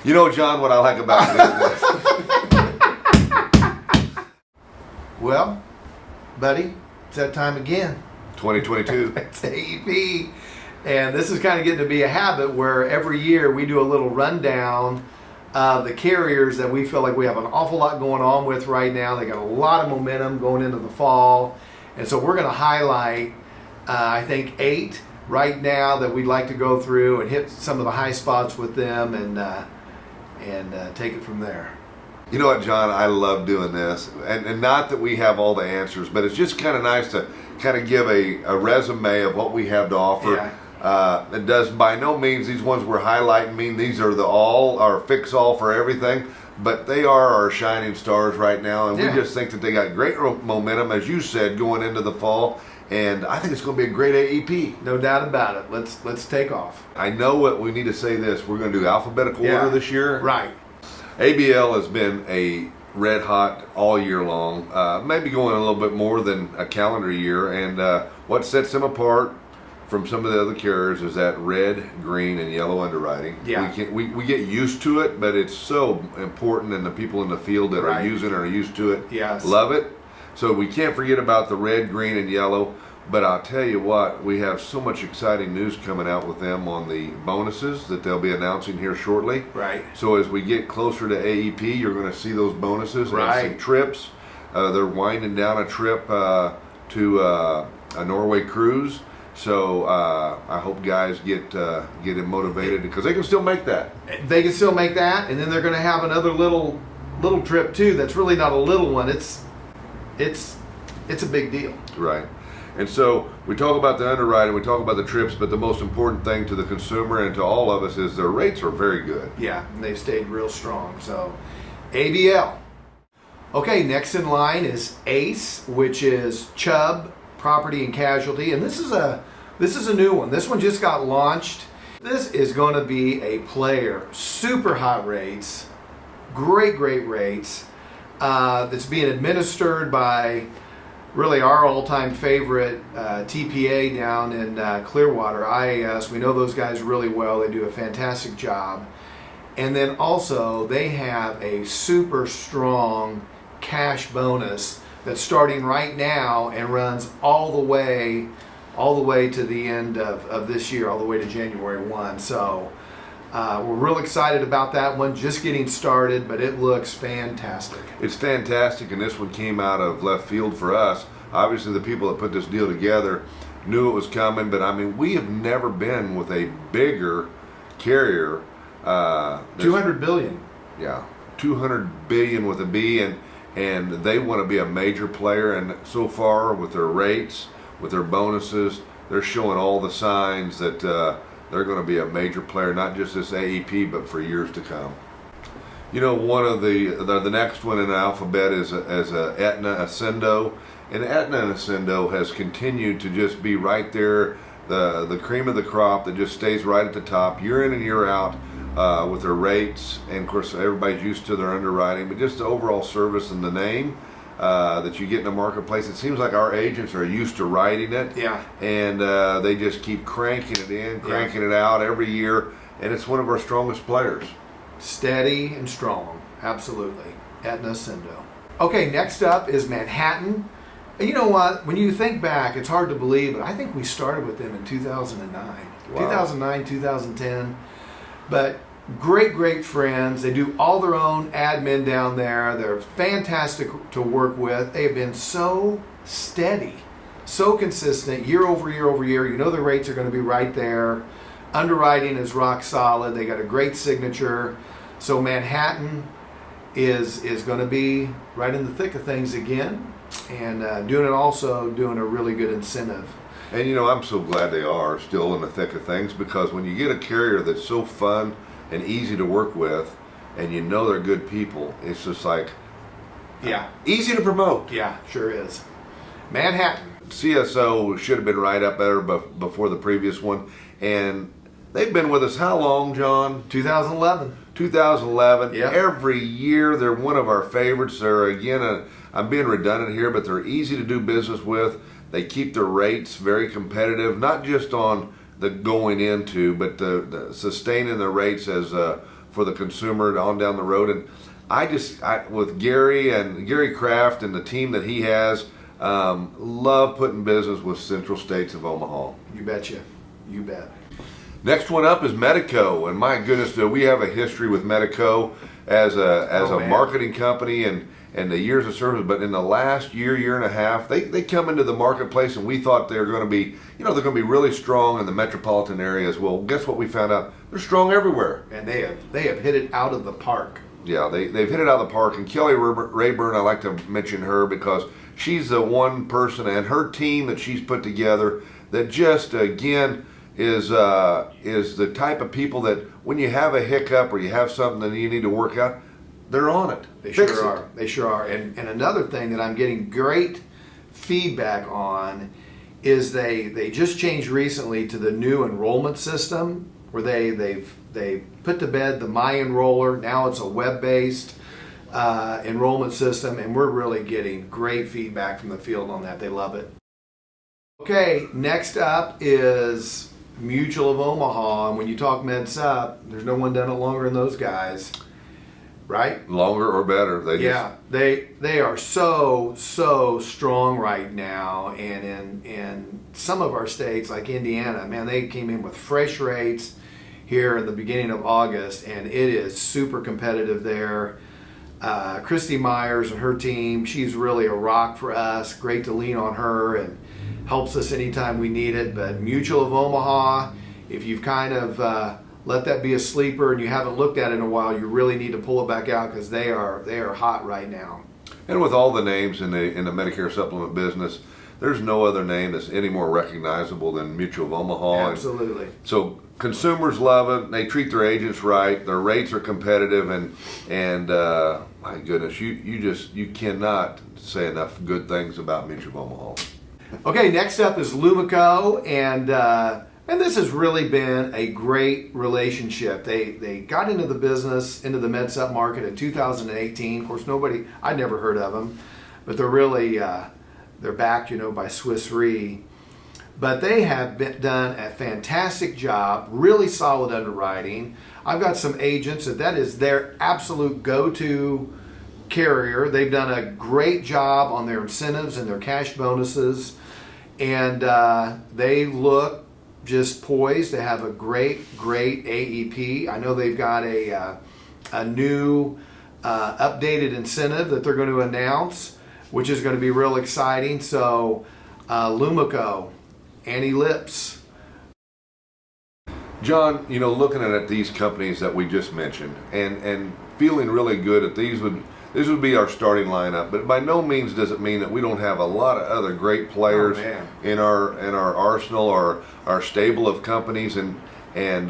You know, John, what I like about this. Well, buddy, it's that time again. 2022. It's AEP. And this is kind of getting to be a habit where every year we do a little rundown of the carriers that we feel like we have an awful lot going on with right now. They got a lot of momentum going into the fall. And so we're going to highlight, I think, 8 right now that we'd like to go through and hit some of the high spots with them and take it from there. You know what, John? I love doing this. And not that we have all the answers, but it's just kind of nice to kind of give a resume of what we have to offer. Yeah. It does by no means these ones we're highlighting mean these are the all or fix all for everything, but they are our shining stars right now, and we just think that they got great momentum, as you said, going into the fall. And I think it's going to be a great AEP. No doubt about it. Let's take off. I know what we need to say this. We're going to do alphabetical order this year. Right. ABL has been a red hot all year long, maybe going a little bit more than a calendar year. And what sets them apart from some of the other carriers is that red, green, and yellow underwriting. Yeah. We get used to it, but it's so important, and the people in the field that are using it are used to it. Yes. Love it. So we can't forget about the red, green, and yellow. But I'll tell you what, we have so much exciting news coming out with them on the bonuses that they'll be announcing here shortly. Right. So as we get closer to AEP, you're going to see those bonuses and some trips. They're winding down a trip to a Norway cruise. So I hope guys get them motivated because they can still make that. They can still make that, and then they're going to have another little trip too. That's really not a little one. It's a big deal. Right. And so we talk about the underwriting, we talk about the trips, but the most important thing to the consumer and to all of us is their rates are very good. Yeah, and they've stayed real strong. So ABL. Okay, next in line is ACE, which is Chubb Property and Casualty, and this is a new one. This one just got launched. This is going to be a player. Super hot rates, great rates. That's being administered by really our all-time favorite TPA down in Clearwater, IAS. We know those guys really well. They do a fantastic job. And then also they have a super strong cash bonus that's starting right now and runs all the way to the end of this year, all the way to January 1. So we're real excited about that one, just getting started, but it looks fantastic. It's fantastic, and this one came out of left field for us. Obviously, the people that put this deal together knew it was coming, but I mean, we have never been with a bigger carrier. 200 billion. Yeah, 200 billion with a B, and they want to be a major player, and so far with their rates, with their bonuses, they're showing all the signs that they're going to be a major player, not just this AEP, but for years to come. You know, one of the next one in the alphabet is Aetna Ascendo, and Aetna and Ascendo has continued to just be right there, the cream of the crop that just stays right at the top, year in and year out, with their rates, and of course everybody's used to their underwriting, but just the overall service and the name that you get in the marketplace. It seems like our agents are used to writing it, and they just keep cranking it in, cranking it out every year, and it's one of our strongest players. Steady and strong, absolutely. Aetna Ascendo. Okay, next up is Manhattan. And you know what? When you think back, it's hard to believe, but I think we started with them in 2009. Wow. 2009, 2010. But great friends. They do all their own admin down there. They're fantastic to work with. They have been so steady, so consistent, year over year. You know the rates are going to be right there. Underwriting is rock solid. They got a great signature. So Manhattan is going to be right in the thick of things again, and doing a really good incentive. And you know, I'm so glad they are still in the thick of things, because when you get a carrier that's so fun and easy to work with, and you know they're good people, it's just like, easy to promote. Yeah, sure is. Manhattan. CSO should have been right up there before the previous one, and they've been with us how long, John? 2011. 2011. Yep. Every year they're one of our favorites. They're, again, I'm being redundant here, but they're easy to do business with. They keep their rates very competitive, not just on the going into, but the sustaining the rates as for the consumer on down the road. And with Gary Kraft and the team that he has, love putting business with Central States of Omaha. You betcha. You bet. Next one up is Medico, and my goodness, do we have a history with Medico as a marketing company and the years of service. But in the last year and a half, they come into the marketplace, and we thought they were going to be, they're going to be really strong in the metropolitan areas. Well, guess what we found out? They're strong everywhere. And they have hit it out of the park. Yeah, they've hit it out of the park. And Kelly Rayburn, I like to mention her because she's the one person and her team that she's put together that just, again, is the type of people that when you have a hiccup or you have something that you need to work out, they're on it. They sure are. They sure are. And another thing that I'm getting great feedback on is they just changed recently to the new enrollment system where they put to bed the My Enroller. Now it's a web-based enrollment system, and we're really getting great feedback from the field on that. They love it. Okay, next up is Mutual of Omaha, and when you talk Med Supp, there's no one done it longer than those guys, right? Longer or better. They are so strong right now, and in some of our states like Indiana, man, they came in with fresh rates here in the beginning of August, and it is super competitive there. Christy Myers and her team, she's really a rock for us. Great to lean on her and helps us anytime we need it. But Mutual of Omaha, if you've kind of let that be a sleeper and you haven't looked at it in a while, you really need to pull it back out because they are hot right now. And with all the names in the Medicare supplement business, there's no other name that's any more recognizable than Mutual of Omaha. Absolutely. And so consumers love it. They treat their agents right. Their rates are competitive, and my goodness, you cannot say enough good things about Mutual of Omaha. Okay, next up is Lumico, and this has really been a great relationship. They got into the business, into the Med Supp market in 2018. Of course, I'd never heard of them, but they're really they're backed, by Swiss Re. But they have done a fantastic job, really solid underwriting. I've got some agents that is their absolute go-to carrier. They've done a great job on their incentives and their cash bonuses, and they look just poised to have a great AEP. I know they've got a new updated incentive that they're going to announce, which is going to be real exciting. So Lumico, Annie Lips. John, looking at these companies that we just mentioned and feeling really good that these would be our starting lineup, but by no means does it mean that we don't have a lot of other great players in our arsenal or our stable of companies, and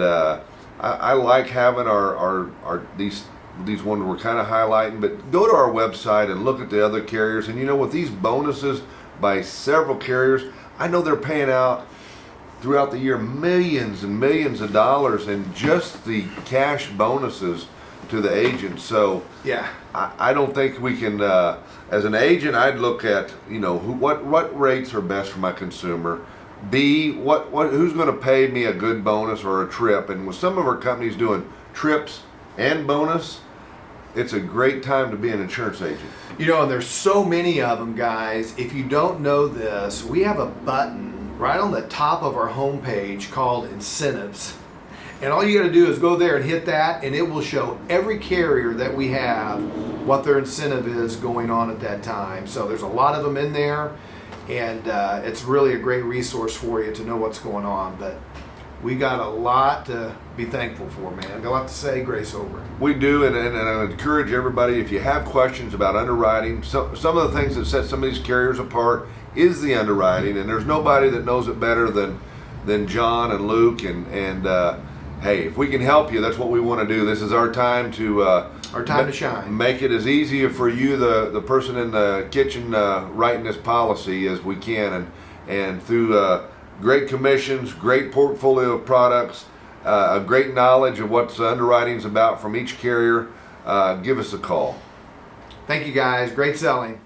I like having our these ones we're kind of highlighting. But go to our website and look at the other carriers, and with these bonuses by several carriers, I know they're paying out throughout the year millions and millions of dollars in just the cash bonuses to the agents. So yeah, I don't think we can. As an agent, I'd look at what rates are best for my consumer. B, who's going to pay me a good bonus or a trip. And with some of our companies doing trips and bonus, it's a great time to be an insurance agent. And there's so many of them, guys. If you don't know this, we have a button right on the top of our homepage called Incentives. And all you got to do is go there and hit that, and it will show every carrier that we have what their incentive is going on at that time. So there's a lot of them in there, and it's really a great resource for you to know what's going on. But we got a lot to be thankful for, man. Got a lot to say, grace over. We do, and I encourage everybody, if you have questions about underwriting, some of the things that set some of these carriers apart is the underwriting, and there's nobody that knows it better than John and Luke, and hey, if we can help you, that's what we want to do. This is our time to to shine. Make it as easy for you, the person in the kitchen, writing this policy as we can, and through great commissions, great portfolio of products, a great knowledge of what underwriting's about from each carrier. Give us a call. Thank you, guys. Great selling.